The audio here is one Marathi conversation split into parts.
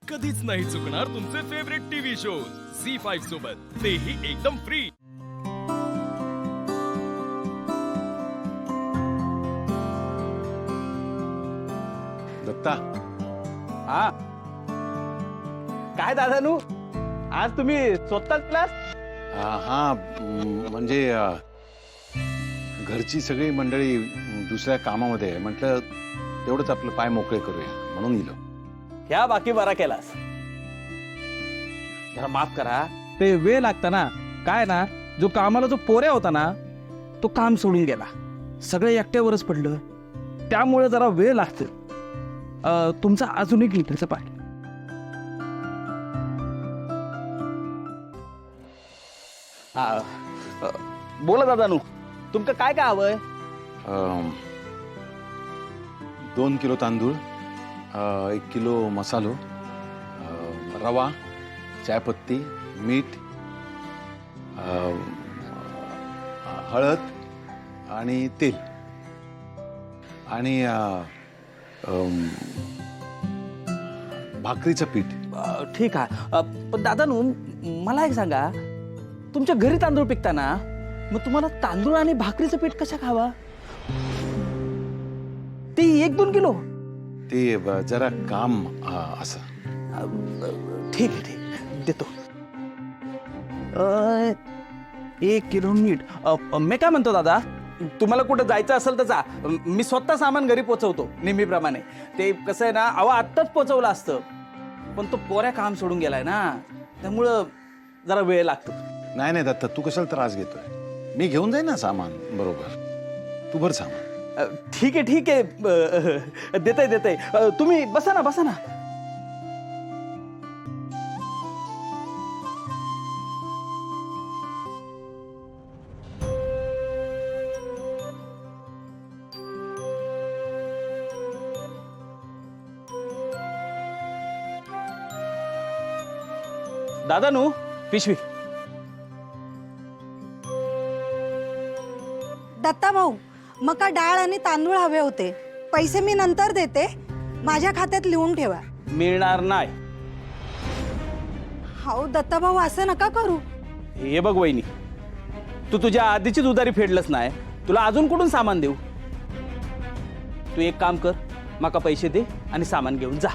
कधीच नाही चुकणार तुमचे फेवरेट टीव्ही शोज झी5 सोबत, तेही एकदम फ्री। दत्ता, हा काय दादानू, आज तुम्ही स्वतःच क्लास? हा म्हणजे घरची सगळी मंडळी दुसऱ्या कामामध्ये आहे, म्हटलं तेवढंच आपलं पाय मोकळे करूया म्हणून इलो। ह्या बाकी बरा केलास। जरा माफ करा, ते वेळ लागता ना, काय ना, जो कामाला जो पोऱ्या होता ना, तो काम सोडून गेला, सगळे एकट्यावरच पडलं, त्यामुळे जरा वेळ लागतो। तुमचा अजून एक लिटरचा पाय। बोला दादानू, तुमका काय काय हवंय? 2 किलो तांदूळ, 1 किलो मसालो, रवा, चायपत्ती, मीठ, हळद आणि तेल आणि भाकरीचं पीठ। ठीक आहे, पण दादानू मला एक सांगा, तुमच्या घरी तांदूळ पिकता ना, मग तुम्हाला तांदूळ आणि भाकरीचं पीठ कशा खावा? ते 1-2 किलो? ते जरा काम असं। ठीक आहे, ठीक आहे, देतो। 1 किलो मीठ। मी काय म्हणतो दादा, तुम्हाला कुठं जायचं असेल तर जा, मी स्वतः सामान घरी पोचवतो नेहमीप्रमाणे। ते कसं आहे ना, अहो आत्ताच पोचवलं असतं, पण तो पोऱ्या काम सोडून गेलाय ना, त्यामुळं जरा वेळ लागतो। नाही नाही दत्ता, तू कशाला त्रास घेतोय? मी घेऊन जाईन ना सामान बरोबर, तू भर सामान। ठीक आहे, ठीक आहे, देताय देताय, तुम्ही बसा ना, बसा ना। दादानू, पिशवी। दत्ता भाऊ, मका डाळ आणि तांदूळ हवे होते, पैसे मी नंतर देते, माझ्या खात्यात लिहून ठेवा। मिळणार नाही। हो दत्ता भाऊ, असं नका करू। हे बघ वहिनी, तू तुझ्या आधीचीच उधारी फेडलंच नाही, तुला अजून कुठून सामान देऊ? तू एक काम कर, माका पैसे दे आणि सामान घेऊन जा।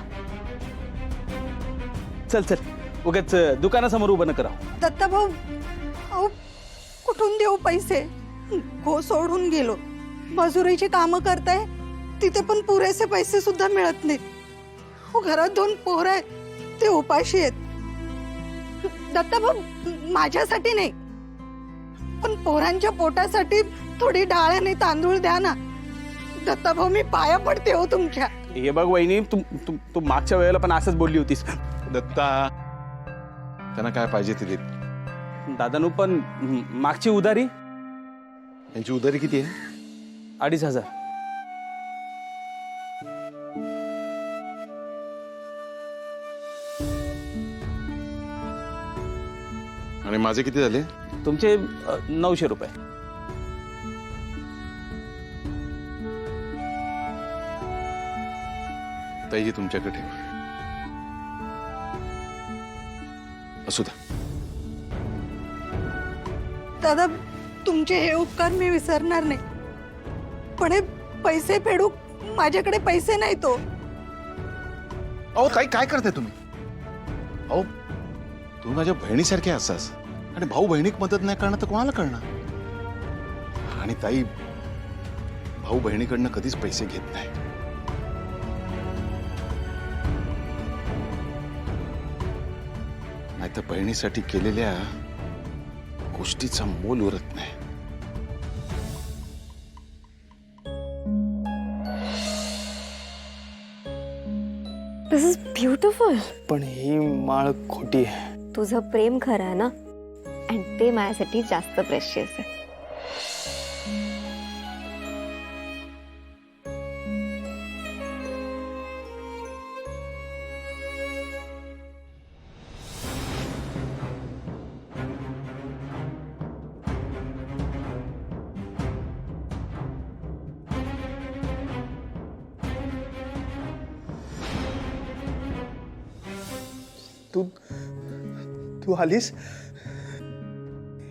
चल चल, उगाच दुकानासमोर उभं न करा। दत्ता भाऊ, अहो कुठून देऊ पैसे? हो सोडून गेलो, मजुरीची कामं करताय, तिथे पण पुरेसे पैसे सुद्धा मिळत नाहीत। हो घरात 2 पोरं आहेत, ते उपाशी आहेत। दत्ता भाऊ, माझ्यासाठी नाही, पण पोरांच्या पोटासाठी थोडी डाळ आणि तांदूळ द्या ना। दत्ता भाऊ, मी पाया पडते हो तुमच्या। हे बघ वहिनी, तू मागच्या वेळेला पण असंच बोलली होतीस। दत्ता, त्यांना काय पाहिजे ते दे। दादानू, पण मागची उधारी? यांची उधारी किती आहे? 2,500। आणि माझे किती झाले? तुमचे 900 रुपये। ताई, तुमच्याकडे ठेवा, असू द्या। दादा, तुमचे हे उपकार मी विसरणार नाही, पण हे पैसे फेडू माझ्याकडे पैसे नाही तो। अहो ताई, काय करताय तुम्ही? अहो, तू माझ्या बहिणीसारखे असास, आणि भाऊ बहिणीक मदत नाही करणार तर कोणाला करणार? आणि ताई, भाऊ बहिणीकडनं कधीच पैसे घेत नाही। नाहीतर बहिणीसाठी केलेल्या गोष्टीचा मोल उरत नाही। दिस इज ब्युटिफुल। पण ही माळ खोटी आहे। तुझं प्रेम खरं आहे ना, आणि ते माझ्यासाठी जास्त प्रेशियस आहे। तू तू आलीस,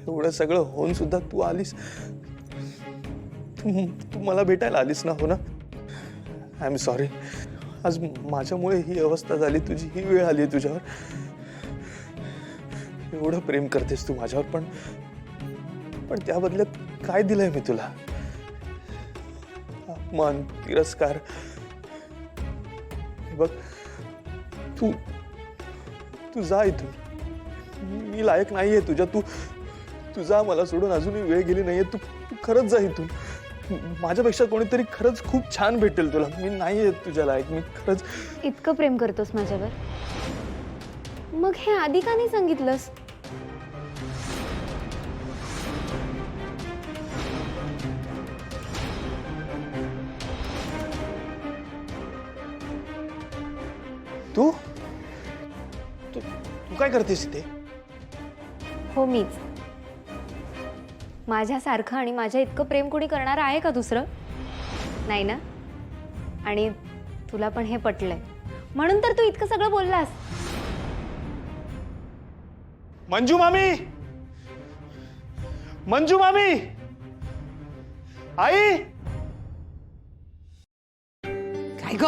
एवढं सगळं होऊन सुद्धा तू आलीस. तू मला भेटायला आलीस ना, हो ना? I am sorry. आज माझ्यामुळे ही अवस्था झाली, तुझी ही वेळ आली तुझ्यावर. एवढं प्रेम करतेस तू माझ्यावर, पण त्या बदल्यात काय दिलंय मी तुला? अपमान, तिरस्कार. हे बघ, तू जा इथून. मी लायक नाहीये तुझ्या. तू जा, मला सोडून अजूनही वेळ गेली नाहीये. तू खरंच जा इथून. माझ्यापेक्षा कोणीतरी खरंच खूप छान भेटेल तुला. मी नाहीये तुझ्या लायक. मी खरंच. इतकं प्रेम करतोस माझ्यावर, मग हे आधी का नाही सांगितलंस? तू काय करतेस इथे? हो, मीच. माझ्यासारखं आणि माझ्या इतकं प्रेम कोणी करणार आहे का दुसरं? नाही ना? आणि तुला पण हे पटलंय म्हणून तर तू इतकं सगळं बोललास. मंजू मामी, मंजू मामी, आई. काय ग,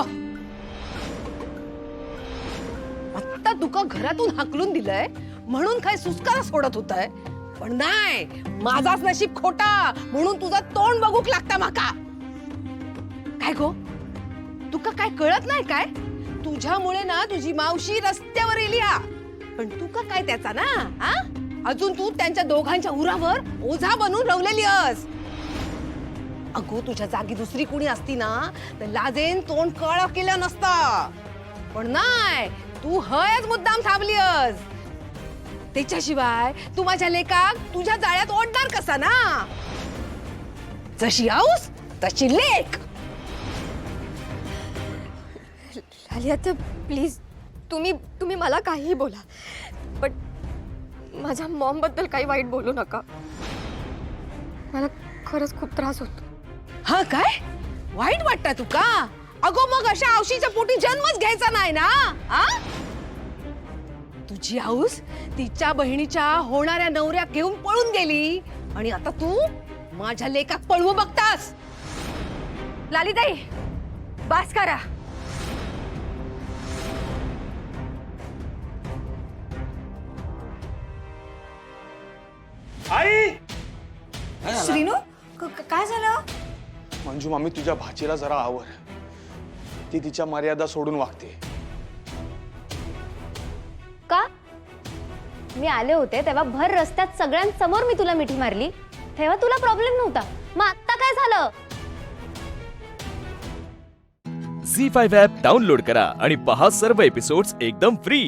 आत्ता तुका घरातून हाकलून दिलंय म्हणून काय सुस्कारा सोडत होताय? पण नाही, माझाच नशीब खोटा म्हणून तुझं तोंड बघूक लागता माका. काय गो, तुका काय कळत नाही काय? तुझ्यामुळे ना तुझी मावशी रस्त्यावर येली हा. पण तुका काय त्याचा ना, हा? अजून तू त्यांच्या दोघांच्या उरावर ओझा बनून रवलेली आहेस. अगो, तुझ्या जागी दुसरी कुणी असती ना तर लाजेन तोंड काळा केलं नसता. पण नाही, तू हयच मुद्दाम थांबली आहेस. त्याच्याशिवाय तू माझ्या लेकाक तुझ्या जाळ्यात ओढणार कसा ना? जशी आऊस तशी लेक. लालिया, प्लीज तुम्ही मला काहीही बोला, पण माझ्या मॉम बद्दल काही वाईट बोलू नका. मला खरंच खूप त्रास होतो. हा, काय वाईट वाटतं तुका? अगो, मग अशा आवशीच्या पोटी जन्मच घ्यायचा नाही ना. आ? तुझी आऊस तिच्या बहिणीच्या होणाऱ्या नवऱ्या घेऊन पळून गेली आणि आता तू माझ्या लेकाक पळवू बघतास. लालिताई, बास करा. आई. श्रीनू, काय झालं? मंजू मामी, तुझ्या भाचीला जरा आवर. ती तिच्या मर्यादा सोडून वागते. का? मी आले होते तेव्हा भर रस्त्यात सगळ्यांसमोर मी तुला मिठी मारली, तेव्हा तुला प्रॉब्लेम नव्हता. मग आता काय झालं? झी 5 ॲप डाउनलोड करा आणि पहा सर्व एपिसोड्स एकदम फ्री.